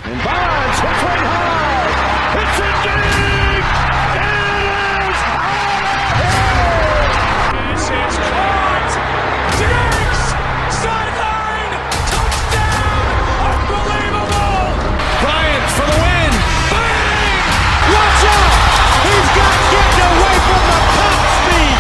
And Bonds hits one high. Hits it deep. It is out of here. This is caught. Diggs. Sideline. Touchdown. Unbelievable. Bryant for the win. Bang. Watch out. He's got getting away from the top speed.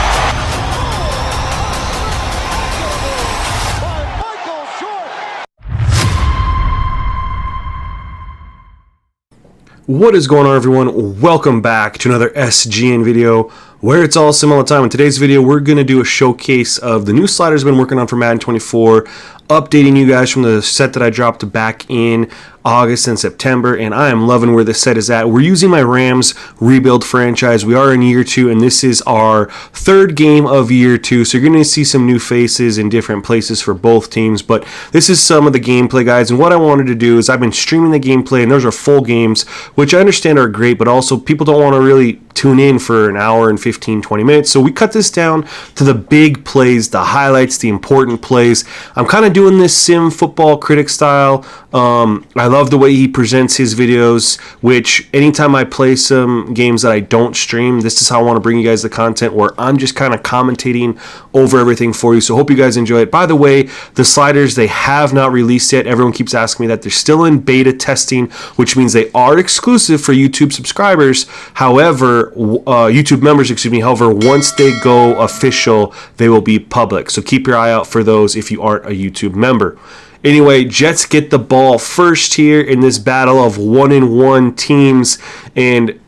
What is going on, everyone? Welcome back to another SGN video where it's all sim all the time. In today's video, we're going to do a showcase of the new sliders I've been working on for Madden 24, updating you guys from the set that I dropped back in August and September, and I am loving where this set is at. We're using my Rams rebuild franchise. We are in year 2, and this is our third game of year 2, so you're going to see some new faces in different places for both teams, but this is some of the gameplay, guys, and what I wanted to do is I've been streaming the gameplay, and those are full games, which I understand are great, but also people don't want to really tune in for an hour and 15-20 minutes, so we cut this down to the big plays, the highlights, the important plays. I'm kind of doing this sim football critic style. I love the way he presents his videos, which anytime I play some games that I don't stream, this is how I want to bring you guys the content where I'm just kind of commentating over everything for you. So hope you guys enjoy it. By the way, the sliders, they have not released yet. Everyone keeps asking me that. They're still in beta testing, which means they are exclusive for YouTube subscribers. However, YouTube members, However, once they go official, they will be public. So keep your eye out for those if you aren't a YouTube member. Anyway, Jets get the ball first here in this battle of 1-1 teams, and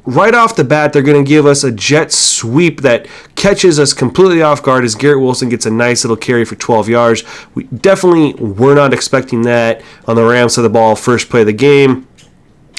right off the bat, they're going to give us a jet sweep that catches us completely off guard as Garrett Wilson gets a nice little carry for 12 yards. We definitely were not expecting that on the Rams side of the ball, first play of the game.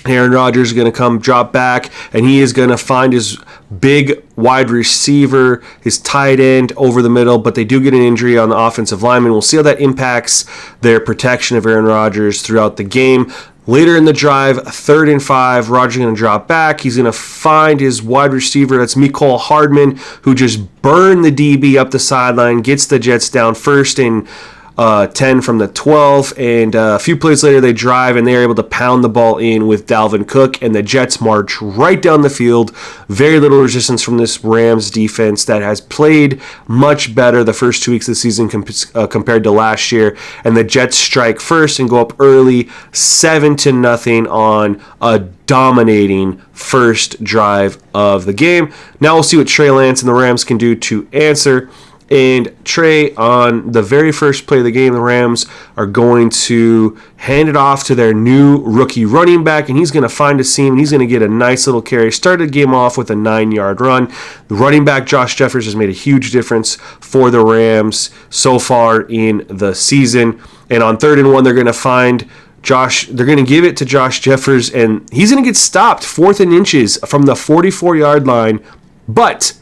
Aaron Rodgers is going to come drop back, and he is going to find his big wide receiver, his tight end over the middle, but they do get an injury on the offensive lineman. We'll see how that impacts their protection of Aaron Rodgers throughout the game. Later in the drive, 3rd and 5, Rodgers is going to drop back. He's going to find his wide receiver, that's Mecole Hardman, who just burned the DB up the sideline, gets the Jets down 1st and 10 from the 12, and a few plays later they drive and they're able to pound the ball in with Dalvin Cook, and the Jets march right down the field. Very little resistance from this Rams defense that has played much better the first 2 weeks of the season compared to last year, and the Jets strike first and go up early 7-0 on a dominating first drive of the game. Now we'll see what Trey Lance and the Rams can do to answer. And Trey, on the very first play of the game, the Rams are going to hand it off to their new rookie running back, and he's going to find a seam, and he's going to get a nice little carry. Started the game off with a 9-yard run. The running back, Josh Jeffers, has made a huge difference for the Rams so far in the season. And on 3rd and 1, they're going to find they're going to give it to Josh Jeffers, and he's going to get stopped 4th and inches from the 44-yard line, but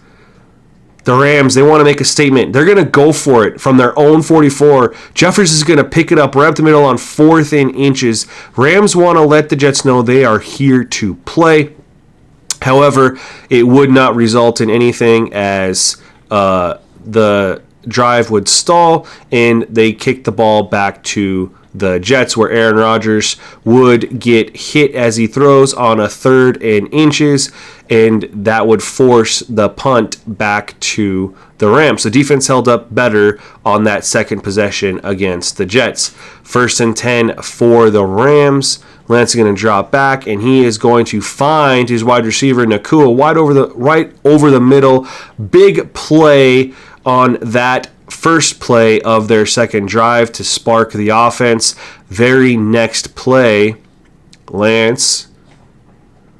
the Rams, they want to make a statement. They're going to go for it from their own 44. Jeffers is going to pick it up right up the middle on 4th and inches. Rams want to let the Jets know they are here to play. However, it would not result in anything as the drive would stall, and they kick the ball back to the Jets, where Aaron Rodgers would get hit as he throws on a 3rd and inches, and that would force the punt back to the Rams. The defense held up better on that second possession against the Jets. 1st and 10 for the Rams. Lance is going to drop back, and he is going to find his wide receiver, Nakua, right over the middle. Big play on that first play of their second drive to spark the offense. Very next play, Lance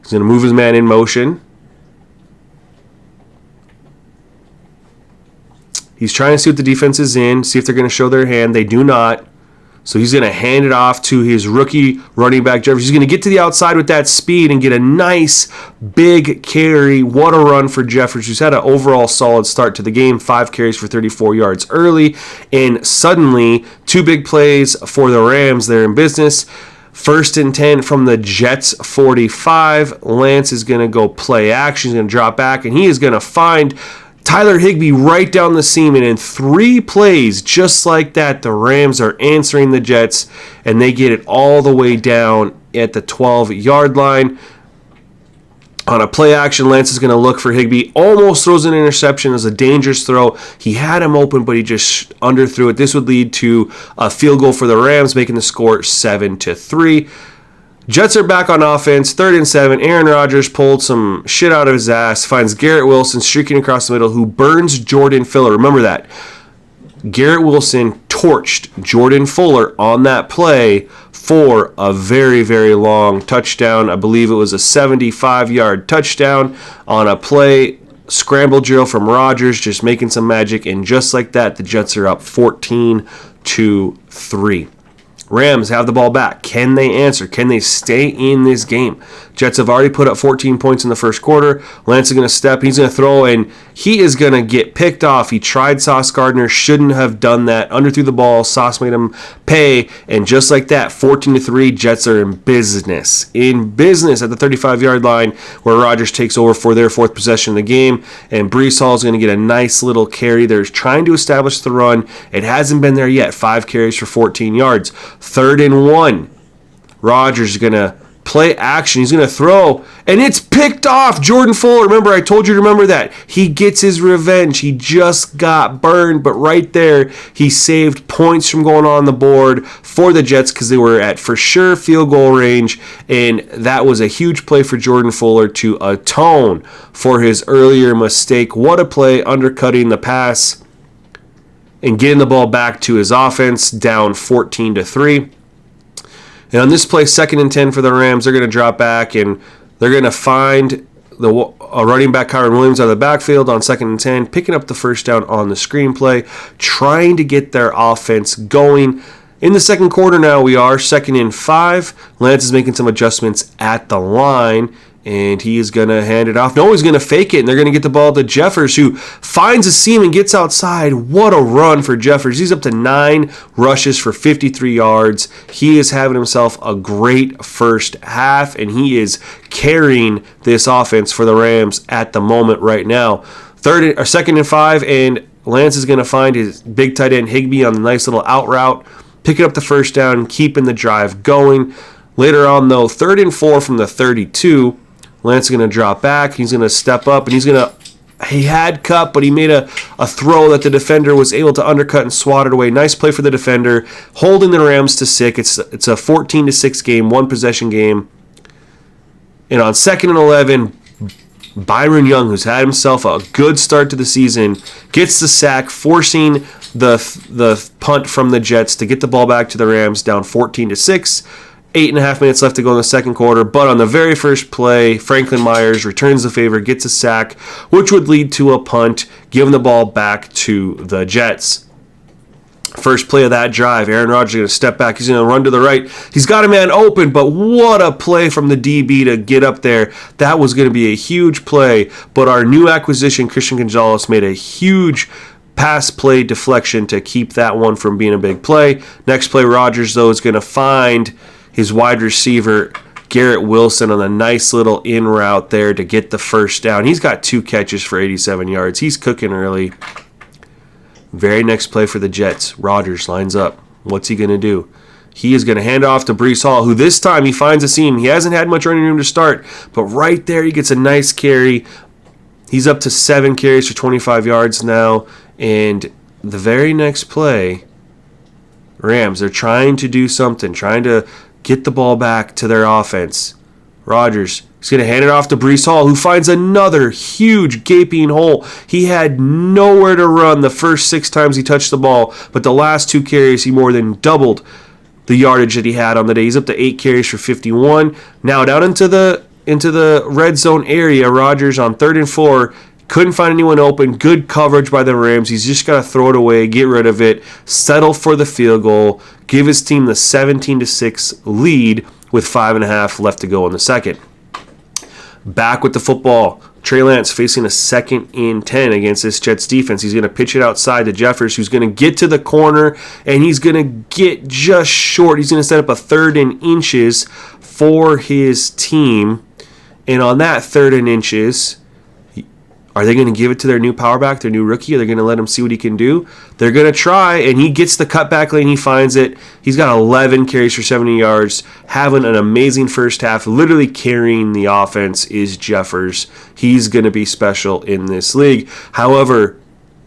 is going to move his man in motion. He's trying to see what the defense is in, see if they're going to show their hand. They do not. So he's going to hand it off to his rookie running back, Jeffers. He's going to get to the outside with that speed and get a nice big carry. What a run for Jeffers, who's had an overall solid start to the game. 5 carries for 34 yards early. And suddenly, 2 big plays for the Rams. They're in business. 1st and 10 from the Jets 45. Lance is going to go play action. He's going to drop back, and he is going to find Tyler Higbee right down the seam, and in 3 plays, just like that, the Rams are answering the Jets, and they get it all the way down at the 12-yard line. On a play action, Lance is going to look for Higbee. Almost throws an interception. It was a dangerous throw. He had him open, but he just underthrew it. This would lead to a field goal for the Rams, making the score 7-3. Jets are back on offense, 3rd and 7. Aaron Rodgers pulled some shit out of his ass, finds Garrett Wilson streaking across the middle, who burns Jordan Fuller. Remember that. Garrett Wilson torched Jordan Fuller on that play for a very, very long touchdown. I believe it was a 75-yard touchdown on a play scramble drill from Rodgers, just making some magic. And just like that, the Jets are up 14-3. Rams have the ball back. Can they answer? Can they stay in this game? Jets have already put up 14 points in the first quarter. Lance is going to step. He's going to throw, and he is going to get picked off. He tried Sauce Gardner. Shouldn't have done that. Underthrew the ball. Sauce made him pay. And just like that, 14-3, Jets are in business. In business at the 35-yard line, where Rodgers takes over for their 4th possession of the game. And Breece Hall is going to get a nice little carry. They're trying to establish the run. It hasn't been there yet. 5 carries for 14 yards. 3rd and 1. Rodgers is going to play action. He's going to throw, and it's picked off. Jordan Fuller, remember, I told you to remember that. He gets his revenge. He just got burned, but right there, he saved points from going on the board for the Jets because they were at, for sure, field goal range, and that was a huge play for Jordan Fuller to atone for his earlier mistake. What a play, undercutting the pass and getting the ball back to his offense, down 14-3. And on this play, 2nd and 10 for the Rams, they're going to drop back, and they're going to find a running back, Kyron Williams, out of the backfield on 2nd and 10, picking up the first down on the screenplay, trying to get their offense going. In the second quarter now, we are 2nd and 5. Lance is making some adjustments at the line, and he is going to hand it off. No, he's going to fake it, and they're going to get the ball to Jeffers, who finds a seam and gets outside. What a run for Jeffers. He's up to 9 rushes for 53 yards. He is having himself a great first half, and he is carrying this offense for the Rams at the moment right now. 2nd and 5, and Lance is going to find his big tight end Higbee on the nice little out route, picking up the first down, keeping the drive going. Later on, though, 3rd and 4 from the 32. Lance is going to drop back. He's going to step up, and he had cut, but he made a throw that the defender was able to undercut and swat it away. Nice play for the defender, holding the Rams to 6. It's a 14-6 game, 1-possession game. And on 2nd and 11, Byron Young, who's had himself a good start to the season, gets the sack, forcing the punt from the Jets to get the ball back to the Rams, down 14-6. 8.5 minutes left to go in the second quarter, but on the very first play, Franklin Myers returns the favor, gets a sack, which would lead to a punt, giving the ball back to the Jets. First play of that drive, Aaron Rodgers is going to step back. He's going to run to the right. He's got a man open, but what a play from the DB to get up there. That was going to be a huge play, but our new acquisition, Christian Gonzalez, made a huge pass play deflection to keep that one from being a big play. Next play, Rodgers, though, is going to find his wide receiver, Garrett Wilson, on a nice little in route there to get the first down. He's got 2 catches for 87 yards. He's cooking early. Very next play for the Jets. Rodgers lines up. What's he going to do? He is going to hand off to Breece Hall, who this time he finds a seam. He hasn't had much running room to start, but right there he gets a nice carry. He's up to 7 carries for 25 yards now. And the very next play, Rams, they're trying to do something, trying to get the ball back to their offense. Rodgers is going to hand it off to Breece Hall, who finds another huge gaping hole. He had nowhere to run the first 6 times he touched the ball, but the last 2 carries he more than doubled the yardage that he had on the day. He's up to 8 carries for 51. Now down into the red zone area, Rodgers on 3rd and 4 couldn't find anyone open. Good coverage by the Rams. He's just got to throw it away, get rid of it, settle for the field goal, give his team the 17-6 lead with 5.5 left to go in the second. Back with the football. Trey Lance facing a 2nd and 10 against this Jets defense. He's going to pitch it outside to Jeffers, who's going to get to the corner, and he's going to get just short. He's going to set up a 3rd and inches for his team. And on that 3rd and inches, Are they going to give it to their new power back, their new rookie? Are they going to let him see what he can do? They're going to try, and he gets the cutback lane. He finds it. He's got 11 carries for 70 yards, having an amazing first half. Literally carrying the offense is Jeffers. He's going to be special in this league. However,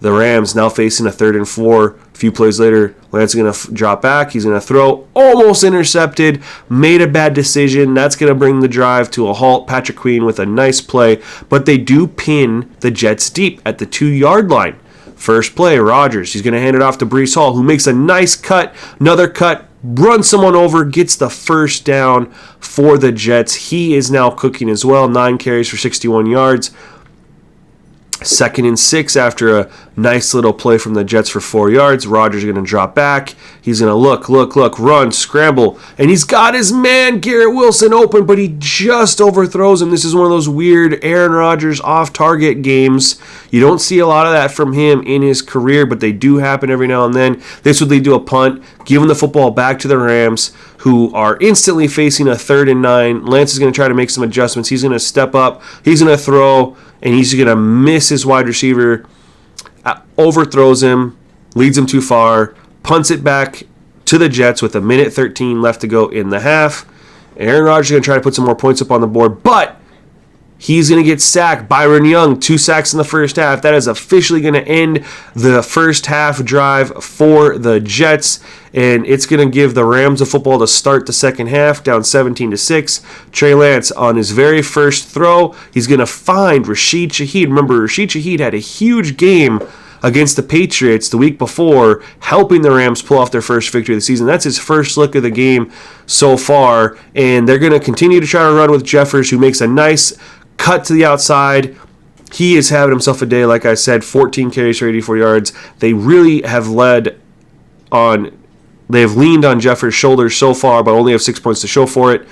the Rams now facing a 3rd and 4. A few plays later, Lance is going to drop back. He's going to throw, almost intercepted, made a bad decision. That's going to bring the drive to a halt. Patrick Queen with a nice play, but they do pin the Jets deep at the 2-yard line. First play, Rodgers. He's going to hand it off to Breece Hall, who makes a nice cut, another cut, runs someone over, gets the first down for the Jets. He is now cooking as well. 9 carries for 61 yards. 2nd and 6 after a nice little play from the Jets for 4 yards. Rodgers is going to drop back. He's going to look, run, scramble. And he's got his man, Garrett Wilson, open, but he just overthrows him. This is one of those weird Aaron Rodgers off-target games. You don't see a lot of that from him in his career, but they do happen every now and then. This would lead to a punt, giving the football back to the Rams, who are instantly facing a 3rd and 9. Lance is going to try to make some adjustments. He's going to step up. He's going to throw, and he's going to miss his wide receiver, overthrows him, leads him too far, punts it back to the Jets with 1:13 left to go in the half. Aaron Rodgers is going to try to put some more points up on the board, but he's going to get sacked. Byron Young, 2 sacks in the first half. That is officially going to end the first half drive for the Jets, and it's going to give the Rams a football to start the second half, down 17-6. Trey Lance on his very first throw, he's going to find Rashid Shaheed. Remember, Rashid Shaheed had a huge game against the Patriots the week before, helping the Rams pull off their first victory of the season. That's his first look of the game so far, and they're going to continue to try to run with Jeffers, who makes a nice cut to the outside. He is having himself a day, like I said, 14 carries for 84 yards. They really have leaned on Jeffers' shoulders so far, but only have 6 points to show for it.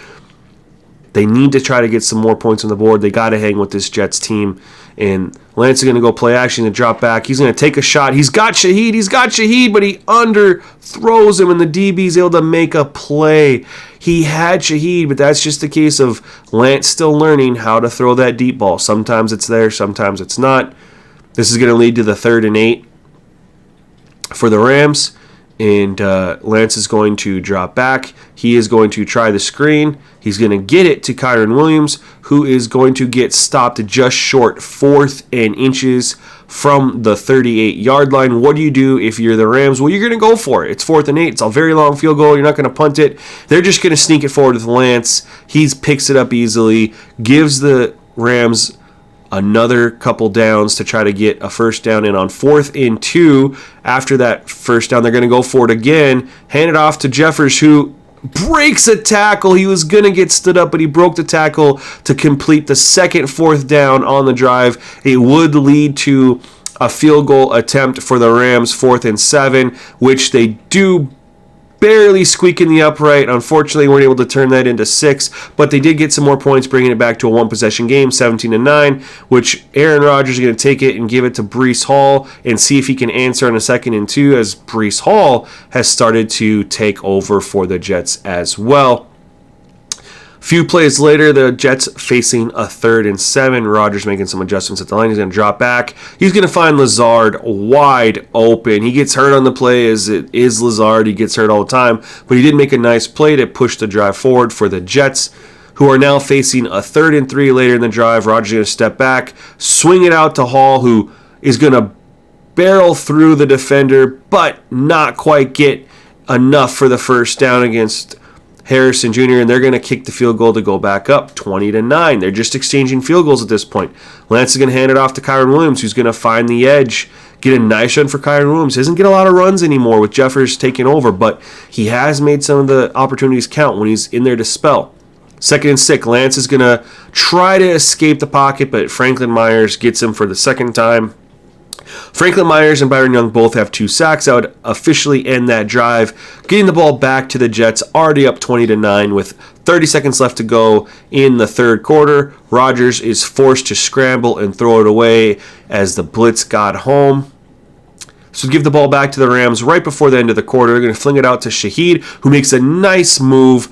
They need to try to get some more points on the board. They got to hang with this Jets team. And Lance is going to go play action and drop back. He's going to take a shot. He's got Shaheed, but he underthrows him, and the DB is able to make a play. He had Shaheed, but that's just the case of Lance still learning how to throw that deep ball. Sometimes it's there, sometimes it's not. This is going to lead to the 3rd and 8 for the Rams. And Lance is going to drop back. He is going to try the screen. He's going to get it to Kyron Williams, who is going to get stopped just short, 4th and inches from the 38-yard line. What do you do if you're the Rams? Well, you're going to go for it. It's 4th and 8. It's a very long field goal. You're not going to punt it. They're just going to sneak it forward with Lance. He picks it up easily, gives the Rams another couple downs to try to get a first down in on 4th and 2. After that first down, they're going to go for it again. Hand it off to Jeffers, who breaks a tackle. He was going to get stood up, but he broke the tackle to complete the second 4th down on the drive. It would lead to a field goal attempt for the Rams, 4th and 7, which they do barely squeak in the upright. Unfortunately, weren't able to turn that into 6, but they did get some more points, bringing it back to a 1-possession game, 17-9, which Aaron Rodgers is going to take it and give it to Breece Hall and see if he can answer on a 2nd and 2, as Breece Hall has started to take over for the Jets as well. Few plays later, the Jets facing a 3rd and 7. Rodgers making some adjustments at the line. He's going to drop back. He's going to find Lazard wide open. He gets hurt on the play, as it is Lazard. He gets hurt all the time. But he did make a nice play to push the drive forward for the Jets, who are now facing a 3rd and 3 later in the drive. Rodgers is going to step back, swing it out to Hall, who is going to barrel through the defender, but not quite get enough for the first down against Harrison Jr., and they're going to kick the field goal to go back up 20-9. They're just exchanging field goals at this point. Lance is going to hand it off to Kyron Williams, who's going to find the edge, get a nice run for Kyron Williams. He doesn't get a lot of runs anymore with Jeffers taking over, but he has made some of the opportunities count when he's in there to spell. 2nd and 6, Lance is going to try to escape the pocket, but Franklin Myers gets him for the second time. Franklin Myers and Byron Young both have 2 sacks. That would officially end that drive, getting the ball back to the Jets, already up 20-9 with 30 seconds left to go in the 3rd quarter. Rodgers is forced to scramble and throw it away as the blitz got home. So give the ball back to the Rams right before the end of the quarter. They're going to fling it out to Shaheed, who makes a nice move,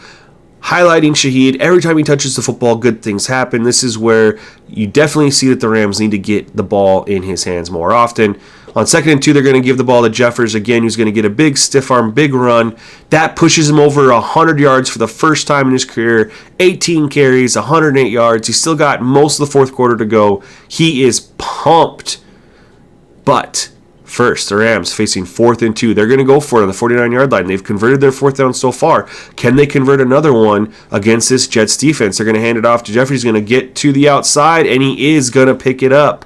highlighting Shaheed. Every time he touches the football, good things happen. This is where you definitely see that the Rams need to get the ball in his hands more often. On 2nd and 2, they're going to give the ball to Jeffers again, who's going to get a big stiff arm, big run. That pushes him over 100 yards for the first time in his career. 18 carries, 108 yards. He's still got most of the fourth quarter to go. He is pumped. But first, the Rams facing 4th and 2. They're going to go for it on the 49-yard line. They've converted their 4th down so far. Can they convert another one against this Jets defense? They're going to hand it off to Jeffries. He's going to get to the outside, and he is going to pick it up.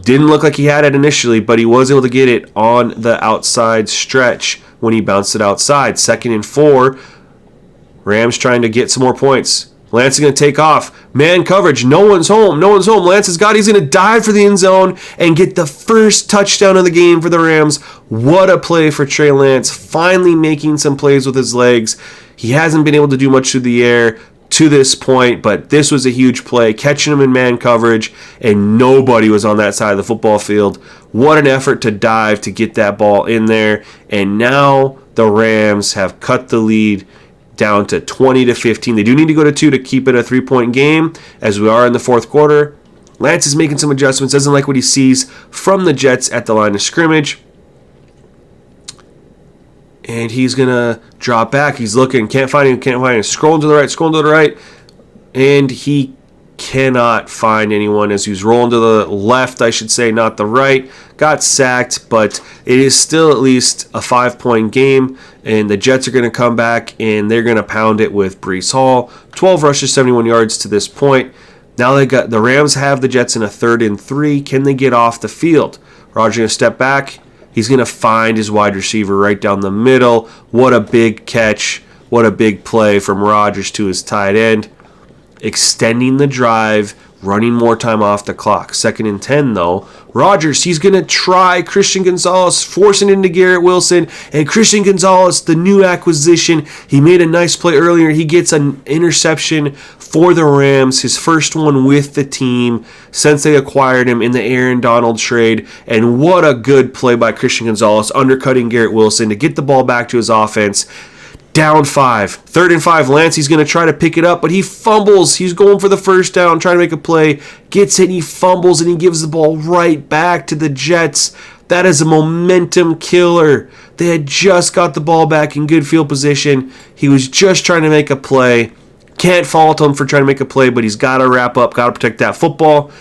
Didn't look like he had it initially, but he was able to get it on the outside stretch when he bounced it outside. 2nd and 4. Rams trying to get some more points. Lance is going to take off. Man coverage. No one's home. Lance has got it. He's going to dive for the end zone and get the first touchdown of the game for the Rams. What a play for Trey Lance. Finally making some plays with his legs. He hasn't been able to do much through the air to this point, but this was a huge play, catching him in man coverage, and nobody was on that side of the football field. What an effort to dive to get that ball in there, and now the Rams have cut the lead down to 20-15. They do need to go to 2 to keep it a 3-point game, as we are in the fourth quarter. Lance is making some adjustments, doesn't like what he sees from the Jets at the line of scrimmage. And he's going to drop back. He's looking, can't find him. Scrolling to the right. And he cannot find anyone as he's rolling to the left, I should say, not the right. Got sacked, but it is still at least a 5-point game. And the Jets are going to come back, and they're going to pound it with Breece Hall. 12 rushes, 71 yards to this point. Now the Rams have the Jets in a 3rd and 3. Can they get off the field? Rodgers going to step back. He's going to find his wide receiver right down the middle. What a big catch. What a big play from Rodgers to his tight end. Extending the drive, running more time off the clock. 2nd and 10, though. Rodgers, he's going to try Christian Gonzalez, forcing into Garrett Wilson. And Christian Gonzalez, the new acquisition, he made a nice play earlier. He gets an interception for the Rams, his first one with the team since they acquired him in the Aaron Donald trade. And what a good play by Christian Gonzalez, undercutting Garrett Wilson to get the ball back to his offense. Down 5. 3rd and 5. Lance, he's going to try to pick it up, but he fumbles. He's going for the first down, trying to make a play. Gets it, he fumbles, and he gives the ball right back to the Jets. That is a momentum killer. They had just got the ball back in good field position. He was just trying to make a play. Can't fault him for trying to make a play, but he's got to wrap up, got to protect that football.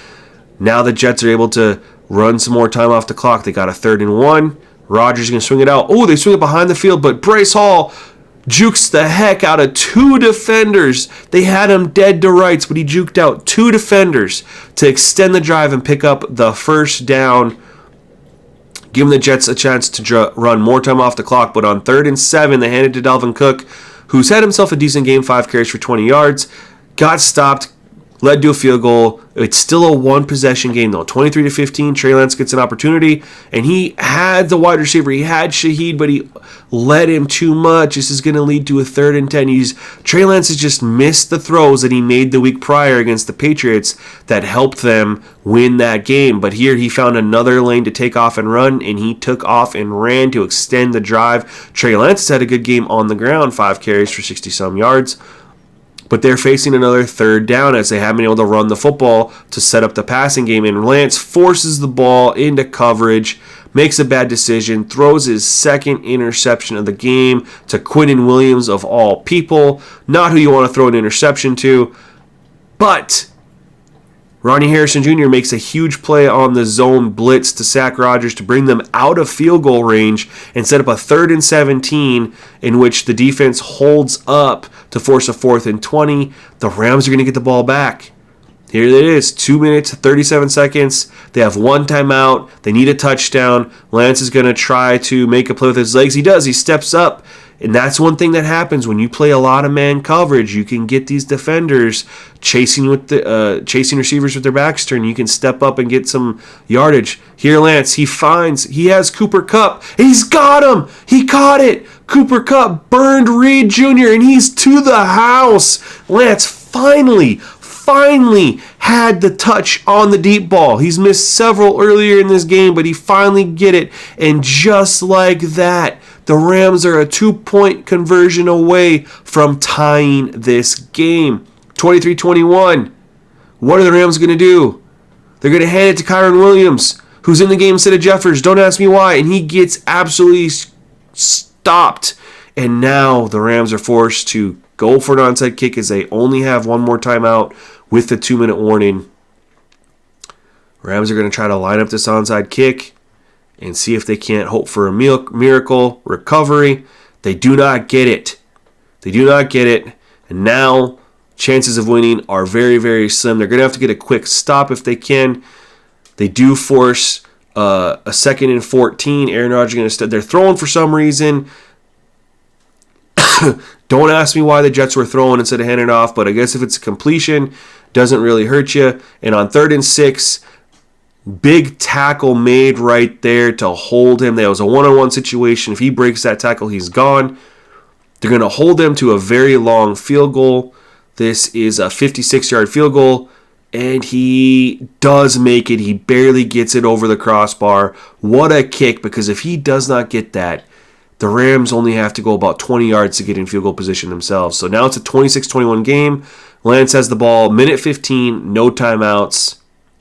Now the Jets are able to run some more time off the clock. They got a 3rd and 1. Rodgers is going to swing it out. Oh, they swing it behind the field, but Breece Hall jukes the heck out of 2 defenders. They had him dead to rights, but he juked out 2 defenders to extend the drive and pick up the first down, giving the Jets a chance to run more time off the clock. But on 3rd and 7, they handed to Dalvin Cook, who's had himself a decent game, 5 carries for 20 yards, got stopped, led to a field goal. It's still a 1-possession game, though. 23-15, Trey Lance gets an opportunity, and he had the wide receiver. He had Shaheed, but he led him too much. This is going to lead to a 3rd and 10. Trey Lance has just missed the throws that he made the week prior against the Patriots that helped them win that game. But here he found another lane to take off and run, and he took off and ran to extend the drive. Trey Lance has had a good game on the ground, 5 carries for 60-some yards. But they're facing another 3rd down as they haven't been able to run the football to set up the passing game. And Lance forces the ball into coverage, makes a bad decision, throws his 2nd interception of the game to Quinnen Williams of all people. Not who you want to throw an interception to. But Ronnie Harrison Jr. makes a huge play on the zone blitz to sack Rodgers to bring them out of field goal range and set up a 3rd and 17 in which the defense holds up to force a 4th and 20. The Rams are going to get the ball back. Here it is, 2 minutes, 37 seconds. They have 1 timeout. They need a touchdown. Lance is going to try to make a play with his legs. He does. He steps up. And that's one thing that happens when you play a lot of man coverage. You can get these defenders chasing receivers with their backs turned. You can step up and get some yardage. Here, Lance, he has Cooper Kupp. He's got him. He caught it. Cooper Kupp burned Reed Jr. and he's to the house. Lance finally had the touch on the deep ball. He's missed several earlier in this game, but he finally get it. And just like that, The Rams are a 2-point conversion away from tying this game. 23-21. What are the Rams going to do? They're going to hand it to Kyron Williams, who's in the game instead of Jeffers. Don't ask me why. And he gets absolutely stopped. And now the Rams are forced to go for an onside kick as they only have one more timeout with the 2-minute warning. Rams are going to try to line up this onside kick and see if they can't hope for a miracle recovery. They do not get it. They do not get it. And now chances of winning are very, very slim. They're going to have to get a quick stop if they can. They do force a 2nd and 14. Aaron Rodgers going to they're throwing for some reason. Don't ask me why the Jets were throwing instead of handing it off, but I guess if it's a completion, doesn't really hurt you. And on 3rd and 6, big tackle made right there to hold him. That was a one-on-one situation. If he breaks that tackle, he's gone. They're going to hold him to a very long field goal. This is a 56-yard field goal, and he does make it. He barely gets it over the crossbar. What a kick, because if he does not get that, the Rams only have to go about 20 yards to get in field goal position themselves. So now it's a 26-21 game. Lance has the ball, minute 15, no timeouts.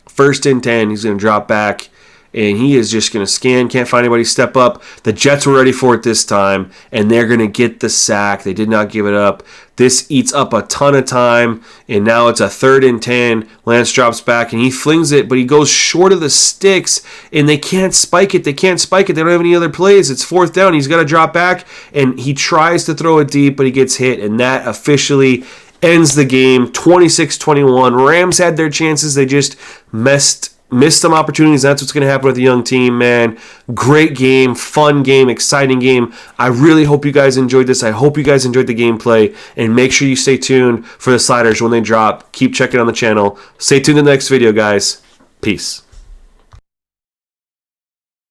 1st and 10, he's going to drop back, and he is just going to scan. Can't find anybody step up. The Jets were ready for it this time, and they're going to get the sack. They did not give it up. This eats up a ton of time, and now it's a 3rd and 10. Lance drops back, and he flings it, but he goes short of the sticks, and they can't spike it. They can't spike it. They don't have any other plays. It's 4th down. He's got to drop back, and he tries to throw it deep, but he gets hit, and that officially ends the game. 26-21. Rams had their chances. They just missed some opportunities. That's what's going to happen with the young team, man. Great game, fun game, exciting game. I really hope you guys enjoyed this. I hope you guys enjoyed the gameplay, and make sure you stay tuned for the sliders when they drop. Keep checking on the channel. Stay tuned to the next video, guys. Peace.